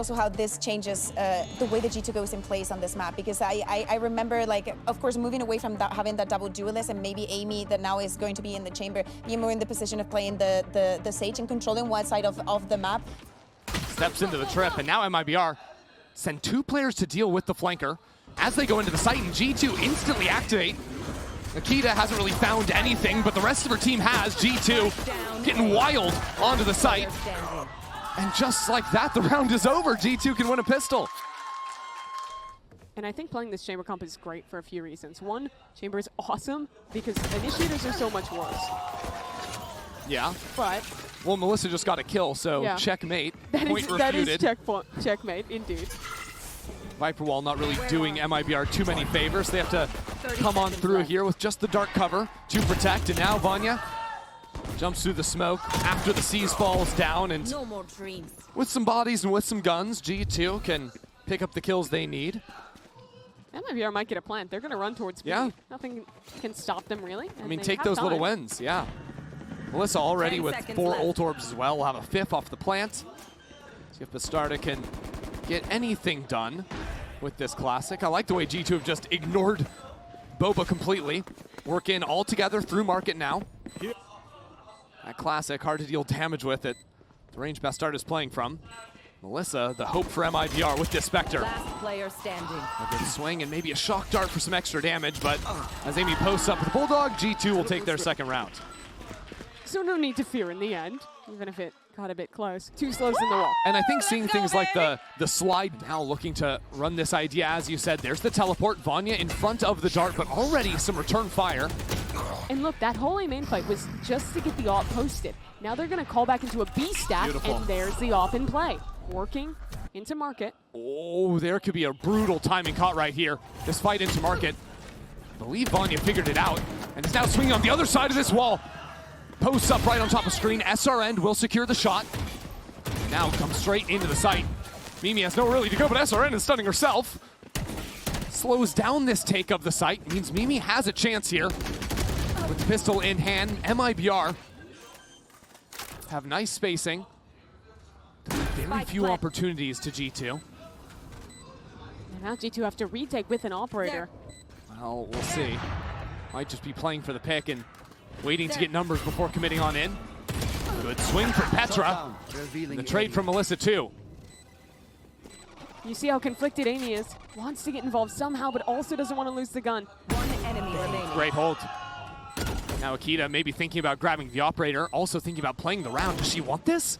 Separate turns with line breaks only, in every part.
also how this changes the way the G2 goes in place on this map, because I remember, like, of course, moving away from that, having that double duelist, and maybe Amy, that now is going to be in the chamber, being more in the position of playing the Sage and controlling one side of the map.
Steps into the trip, and now MIBR send 2 players to deal with the flanker as they go into the site, and G2 instantly activate. Akita hasn't really found anything, but the rest of her team has. G2 getting wild onto the site. And just like that, the round is over. G2 can win a pistol.
And I think playing this chamber comp is great for a few reasons. One, chamber is awesome because initiators are so much worse.
Yeah.
But
well, Melissa just got a kill, so yeah. Checkmate.
That is checkmate, indeed.
Viper Wall not really doing MIBR too many favors. They have to come on through here with just the dark cover to protect. And now Vanya jumps through the smoke after the Seas falls down. And
no more dreams.
With some bodies and with some guns, G2 can pick up the kills they need.
MIBR might get a plant. They're going to run towards B.
Yeah.
Nothing can stop them, really.
I mean, take those little wins, yeah. Melissa already with 4 ult orbs as well. We'll have a 5th off the plant. See if Bastarda can get anything done with this classic. I like the way G2 have just ignored Boba completely. Work in all together through market now. That classic, hard to deal damage with it. The range Bastarda is playing from. Melissa, the hope for MIBR with this Spectre.
Last player standing.
A good swing and maybe a shock dart for some extra damage, but as Amy posts up with the Bulldog, G2 will take their second round.
So no need to fear in the end, even if it got a bit close. 2 slows in the wall.
And I think seeing things like the slide now looking to run this idea, as you said, there's the teleport. Vanya in front of the dart, but already some return fire.
And look, that whole A main fight was just to get the AWP posted. Now they're going to call back into a B stack, Beautiful. And there's the AWP in play. Working into market.
Oh, there could be a brutal timing caught right here. This fight into market. I believe Vanya figured it out, and is now swinging on the other side of this wall. Posts up right on top of screen. SRN will secure the shot. Now comes straight into the site. Mimi has nowhere really to go, but SRN is stunning herself. Slows down this take of the site. Means Mimi has a chance here. With the pistol in hand, MIBR have nice spacing. Very few opportunities to G2.
And now G2 have to retake with an operator.
Well, we'll see. Might just be playing for the pick and waiting to get numbers before committing on in. Good swing from Petra. And the trade from Melissa too.
You see how conflicted Amy is. Wants to get involved somehow, but also doesn't want to lose the gun.
One enemy remaining.
Great hold. Now Akita maybe thinking about grabbing the operator, also thinking about playing the round. Does she want this?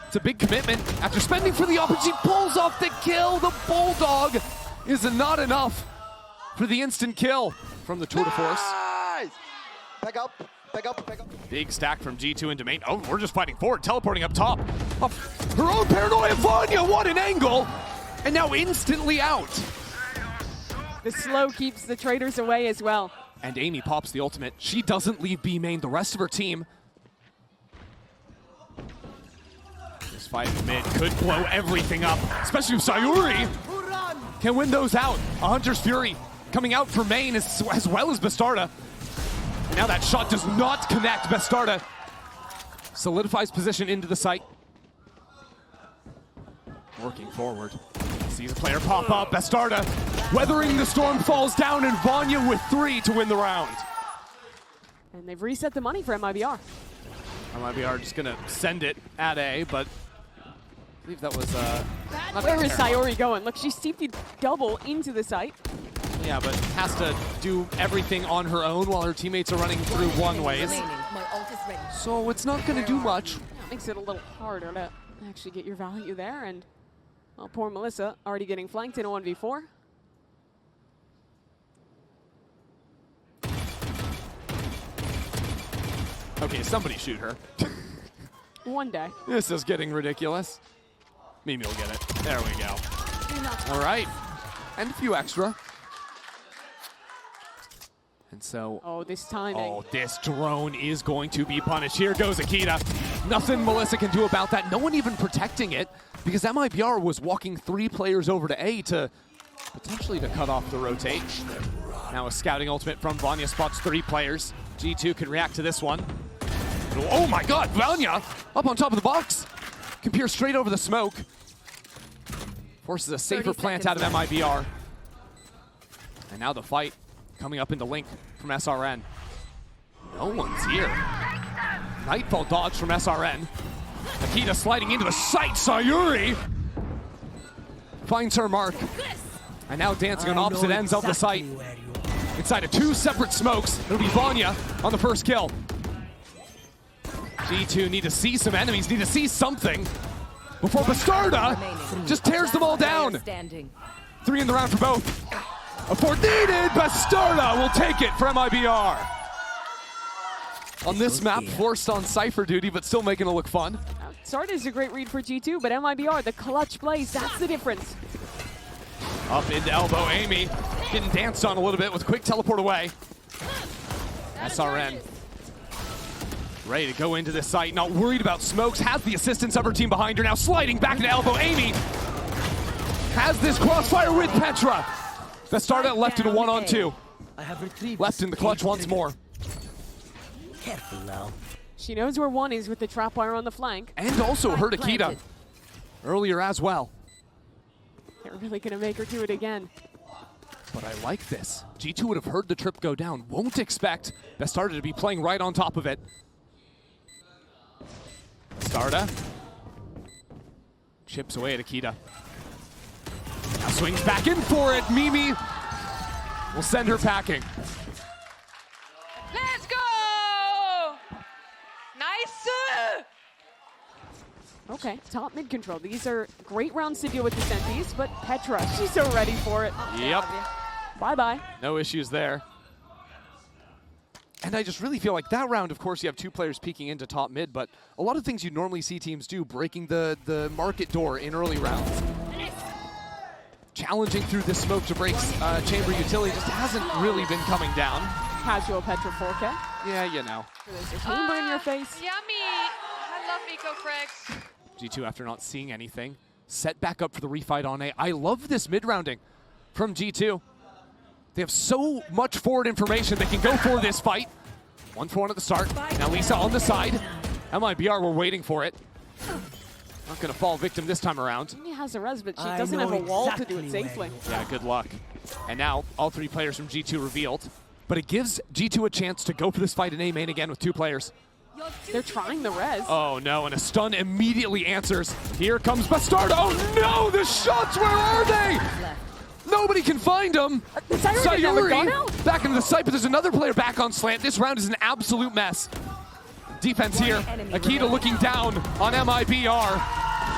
It's a big commitment. After spending for the opportunity, she pulls off the kill. The Bulldog is not enough for the instant kill from the Tour de Force.
Nice! Back up, back up, back up.
Big stack from G2 into main. Oh, we're just fighting forward, teleporting up top. Her own paranoia, Vanya, what an angle! And now instantly out.
The slow keeps the traders away as well.
And Amy pops the ultimate. She doesn't leave B main. The rest of her team. This fight in mid could blow everything up, especially if Sayuri can win those out. A Hunter's Fury coming out for main as well as Bastarda. And now that shot does not connect. Bastarda solidifies position into the site. Working forward. Sees a player pop up. Bastarda weathering the storm falls down, and Vanya with 3 to win the round.
And they've reset the money for MIBR.
MIBR just gonna send it at A, but I believe that was
Where is Sayuri going? Look, she's TP'd double into the site.
Yeah, but has to do everything on her own while her teammates are running through one ways. So it's not gonna do much.
Yeah, it makes it a little harder to actually get your value there, and well, poor Melissa already getting flanked in a 1v4.
Okay, somebody shoot her.
One day.
This is getting ridiculous. Mimi will get it. There we go. All right, and a few extra. And so,
oh, this timing.
Oh, this drone is going to be punished. Here goes Akita. Nothing Melissa can do about that. No one even protecting it, because MIBR was walking 3 players over to A to potentially to cut off the rotate. Now a scouting ultimate from Vanya spots 3 players. G2 can react to this one. Oh my God, Vanya up on top of the box. Can peer straight over the smoke. Forces a safer plant out of MIBR. And now the fight coming up into Link from SRN. No one's here. Nightfall dodge from SRN. Akita sliding into the sight. Sayuri finds her mark. And now dancing on opposite ends of the site. Inside of 2 separate smokes. It'll be Vanya on the first kill. G2 need to see some enemies, need to see something before Bastarda just tears them all down. 3 in the round for both. A 4 needed. Bastarda will take it for MIBR. On this map, forced on Cypher duty, but still making it look fun.
Bastarda is a great read for G2, but MIBR, the clutch plays, that's the difference.
Up into elbow, Amy getting danced on a little bit with quick teleport away. SRN ready to go into this site, not worried about smokes, has the assistance of her team behind her now, sliding back into elbow. Amy has this crossfire with Petra. Bastarda left in a 1-on-2. Left in the clutch once more.
Careful now.
She knows where one is with the trap wire on the flank.
And also hurt Akita earlier as well.
They're really gonna make her do it again.
But I like this. G2 would have heard the trip go down. Won't expect Bastarda to be playing right on top of it. Bastarda chips away at Akita. Now swings back in for it. Mimi will send her packing.
Let's go! Nice!
Okay, top mid control. These are great rounds to deal with the Sentis, but Petra, she's so ready for it.
Yep.
Bye-bye.
No issues there. And I just really feel like that round, of course, you have 2 players peeking into top mid, but a lot of things you normally see teams do, breaking the market door in early rounds. Challenging through this smoke to break chamber utility just hasn't really been coming down.
Casual Petra 4K.
Yeah, you know.
There's a chamber in your face.
Yummy! I love Eco Frags.
G2 after not seeing anything. Set back up for the refight on A. I love this mid-rounding from G2. They have so much forward information they can go for this fight. 1-for-1 at the start. Now Lisa on the side. MIBR were waiting for it. Not gonna fall victim this time around.
She has a res, but she doesn't have a wall to do it safely.
Yeah, good luck. And now all 3 players from G2 revealed. But it gives G2 a chance to go for this fight in A main again with 2 players.
They're trying the res.
Oh no, and a stun immediately answers. Here comes Bastarda. Oh no, the shots, where are they? Nobody can find them.
Sayuri
back into the site, but there's another player back on slant. This round is an absolute mess. Defense here. Akita looking down on MIBR.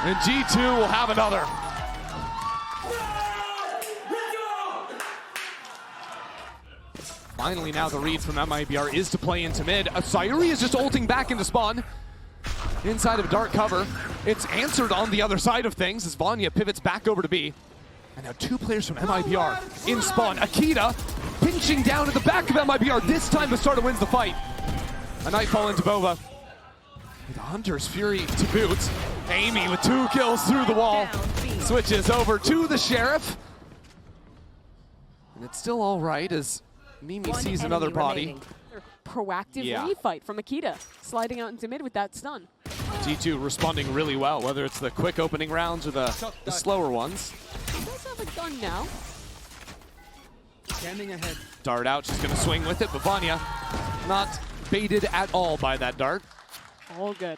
And G2 will have another. Finally now the read from MIBR is to play into mid. Sayuri is just ulting back into spawn. Inside of dark cover. It's answered on the other side of things as Vanya pivots back over to B. And now 2 players from MIBR in spawn. Akita pinching down at the back of MIBR. This time Bastarda wins the fight. A nightfall into Bova. With Hunter's Fury to boot. Amy with 2 kills through the wall. Switches over to the Sheriff. And it's still all right as Mimi sees another body.
Proactive refight from Akita, sliding out into mid with that stun.
G2 responding really well, whether it's the quick opening rounds or the slower ones.
She does have a gun now.
Standing ahead.
Dart out, she's gonna swing with it, but Vanya not baited at all by that dart.
All good.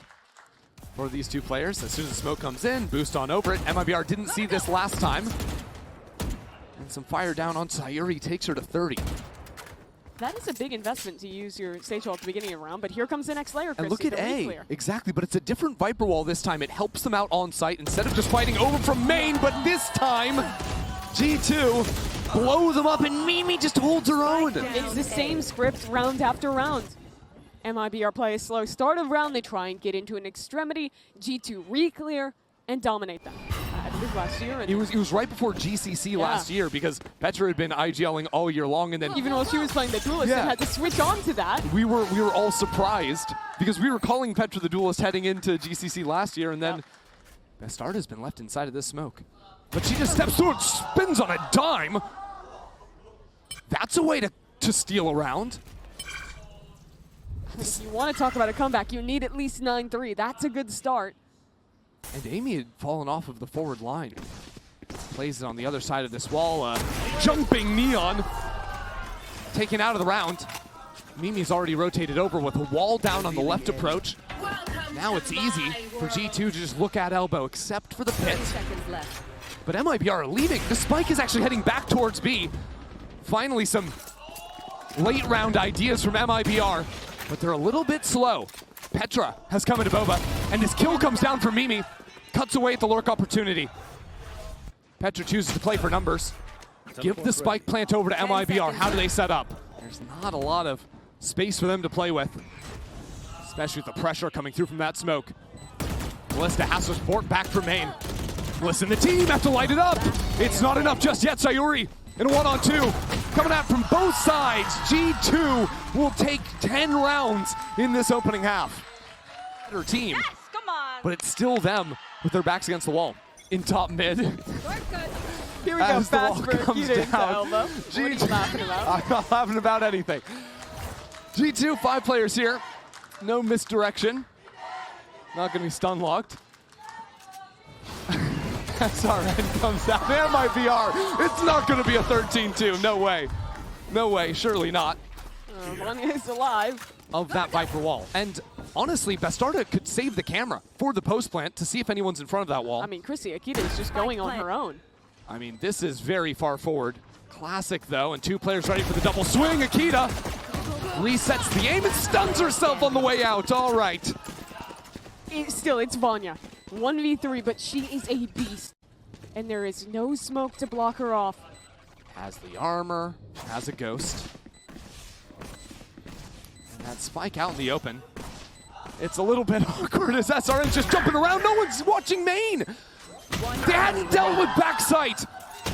For these 2 players, as soon as the smoke comes in, boost on over it. MIBR didn't see this last time. And some fire down on Sayuri takes her to 30.
That is a big investment to use your stage wall at the beginning of the round, but here comes the next layer, Chris.
And look at A. Exactly, but it's a different Viper wall this time. It helps them out on site instead of just fighting over from main, but this time, G2 blow them up and Mimi just holds her own.
It's the same script round after round. MIBR play a slow start of round. They try and get into an extremity. G2 re-clear and dominate them. I believe last year. And
it was right before GCC last year because Petra had been IGLing all year long, and then
even while she was playing the Duelist and had to switch on to that.
We were all surprised because we were calling Petra the Duelist heading into GCC last year, and then Bastarda's been left inside of this smoke. But she just steps through it, spins on a dime. That's a way to steal a round.
If you want to talk about a comeback, you need at least 9-3. That's a good start.
And Amy had fallen off of the forward line. Plays it on the other side of this wall. Jumping Neon. Taken out of the round. Mimi's already rotated over with a wall down on the left approach. Now it's easy for G2 to just look at elbow, except for the pit.
Seconds left.
But MIBR are leaving. The spike is actually heading back towards B. Finally, some late round ideas from MIBR, but they're a little bit slow. Petra has come into Boba, and his kill comes down from Mimi. Cuts away at the lurk opportunity. Petra chooses to play for numbers. Give the spike plant over to MIBR. How do they set up? There's not a lot of space for them to play with, especially with the pressure coming through from that smoke. Melissa has to support back from main. Melissa and the team have to light it up. It's not enough just yet. Sayuri in a 1-on-2. Coming out from both sides. G2 will take 10 rounds in this opening half. Better team,
Yes, come on.
but it's still them with their backs against the wall. In top mid.
Here we go,
As the
fast
wall
for
comes
Akita into
down.
elbow. What are you laughing about?
I'm not laughing about anything. G2, 5 players here. No misdirection. Not going to be stun locked. SRN comes down. MIBR. It's not going to be a 13-2. No way. No way. Surely not.
Vanya is alive.
Of that Viper wall. And honestly, Bastarda could save the camera for the post plant to see if anyone's in front of that wall.
I mean, Chrissy, Akita is just going on her own.
I mean, this is very far forward. Classic, though, and 2 players ready for the double swing. Akita resets the aim and stuns herself on the way out. All right.
It's Vanya. 1v3, but she is a beast. And there is no smoke to block her off.
Has the armor, has a ghost. And that spike out in the open. It's a little bit awkward as SRN's just jumping around. No one's watching main. They hadn't dealt with backside.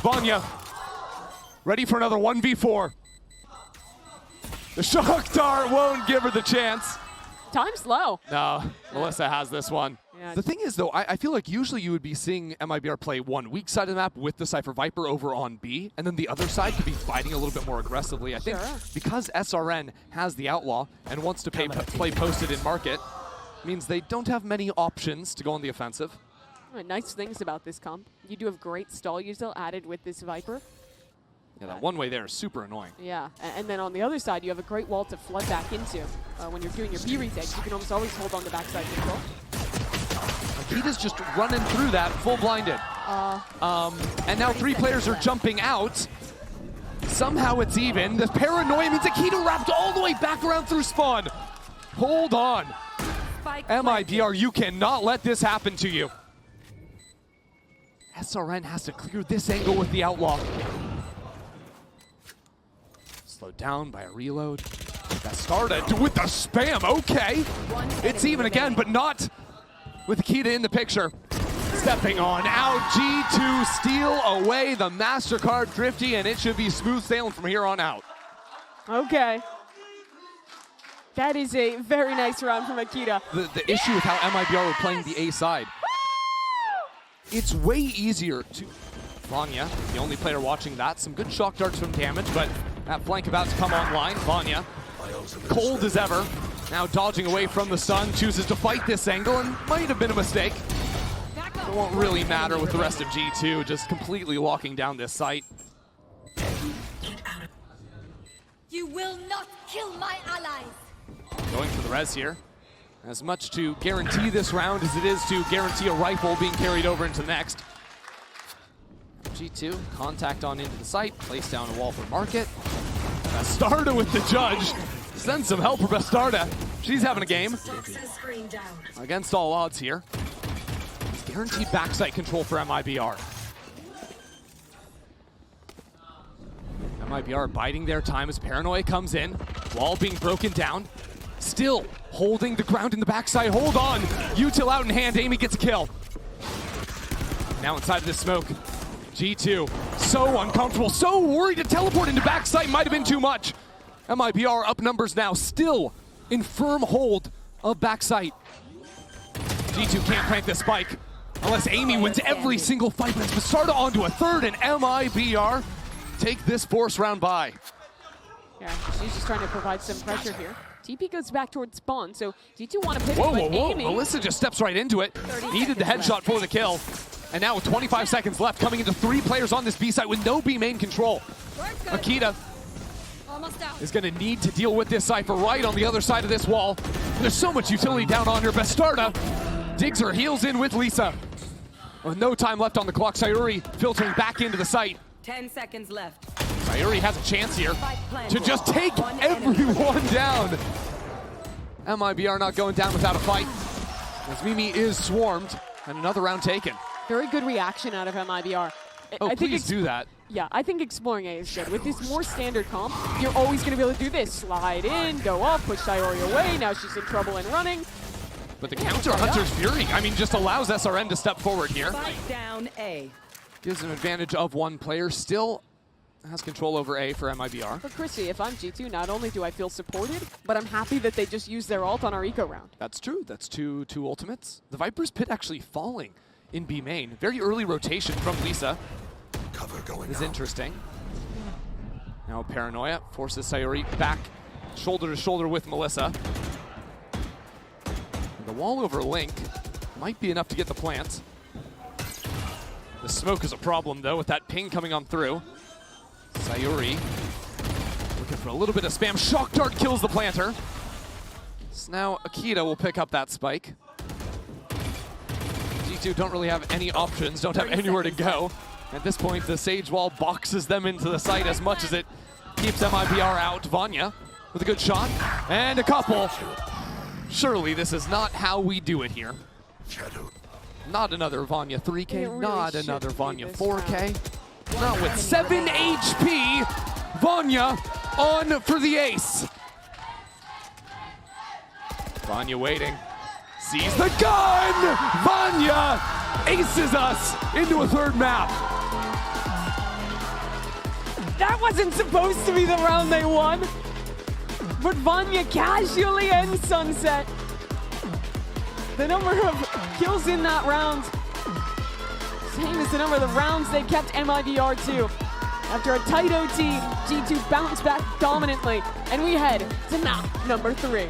Vanya, ready for another 1v4. The shock dart won't give her the chance.
Time's low.
No, Melissa has this one.
Yeah.
The thing is, though, I feel like usually you would be seeing MIBR play one weak side of the map with the Cypher Viper over on B, and then the other side could be fighting a little bit more aggressively. I think because SRN has the Outlaw and wants to play posted in market, means they don't have many options to go on the offensive.
Nice things about this comp. You do have great stall util added with this Viper.
Yeah, that one way there is super annoying.
Yeah, and then on the other side, you have a great wall to flood back into. When you're doing your B retakes, you can almost always hold on the backside control.
Akita's just running through that, full blinded. And now 3 players are jumping out. Somehow it's even. The paranoia means Akita wrapped all the way back around through spawn. Hold on. MIBR, you cannot let this happen to you. SRN has to clear this angle with the Outlaw. Slowed down by a reload. That started with the spam. Okay. It's even again, but not with Akita in the picture. Stepping on out. G2 steal away the MasterCard Thrifty, and it should be smooth sailing from here on out.
Okay. That is a very nice round from Akita.
The issue with how MIBR were playing the A side, it's way easier to... Vanya, the only player watching that. Some good shock darts from damage, but that flank about to come online. Vanya, cold as ever. Now dodging away from the stun, chooses to fight this angle, and might have been a mistake. It won't really matter with the rest of G2, just completely locking down this site.
You will not kill my allies.
Going for the res here. As much to guarantee this round as it is to guarantee a rifle being carried over into the next. G2, contact on into the site, place down a wall for market. Bastarda with the judge. Send some help for Bastarda. She's having a game. Against all odds here. It's guaranteed backside control for MIBR. MIBR biding their time as Paranoia comes in. Wall being broken down. Still holding the ground in the backside. Hold on. Util out in hand. Amy gets a kill. Now inside of this smoke. G2 so uncomfortable, so worried to teleport into backside. Might have been too much. MIBR up numbers now, still in firm hold of backside. G2 can't plant this spike unless Amy wins every single fight. Let's Bastarda onto a third, and MIBR take this force round by.
Yeah, she's just trying to provide some pressure here. TP goes back towards spawn, so G2 want to pivot,
Whoa,
but
whoa, whoa.
Amy...
Melissa just steps right into it. Needed the headshot for the kill. And now with 25 seconds left, coming into 3 players on this B site with no B main control. Akita
Almost out.
is going to need to deal with this Cypher right on the other side of this wall. There's so much utility down on her. Bastarda digs her heels in with Lisa. With no time left on the clock, Sayuri filtering back into the site.
10 seconds left.
Sayuri has a chance here to just take everyone down. MIBR not going down without a fight, as Mimi is swarmed, and another round taken.
Very good reaction out of MIBR.
Oh,
I think
please do that.
Yeah, I think exploring A is good. With this more standard comp, you're always going to be able to do this. Slide in, go up, push Sayuri away. Now she's in trouble and running.
But the counter Hunter's Fury, I mean, just allows SRN to step forward here.
Spike down A.
Gives an advantage of one player. Still has control over A for MIBR.
But Chrissy, if I'm G2, not only do I feel supported, but I'm happy that they just used their ult on our eco round.
That's true. That's two ultimates. The Viper's Pit actually falling in B main. Very early rotation from Lisa.
Cover going
Is
out.
interesting. Now Paranoia forces Sayuri back shoulder to shoulder with Melissa. And the wall over Link might be enough to get the plant. The smoke is a problem though with that ping coming on through. Sayuri looking for a little bit of spam. Shock Dart kills the planter. So now Akita will pick up that spike. G2 don't really have any options, don't have anywhere to go. At this point, the Sage Wall boxes them into the site as much as it keeps MIBR out. Vanya with a good shot and a couple. Surely this is not how we do it here. Not another Vanya 3K,
It really
not
should
another
be
Vanya
this
4K. Not with 7 HP. Vanya on for the ace. Vanya waiting. Sees the gun! Vanya aces us into a 3rd map.
That wasn't supposed to be the round they won. But Vanya casually ends Sunset. The number of kills in that round, same as the number of the rounds they kept MIBR to. After a tight OT, G2 bounced back dominantly, and we head to map number 3.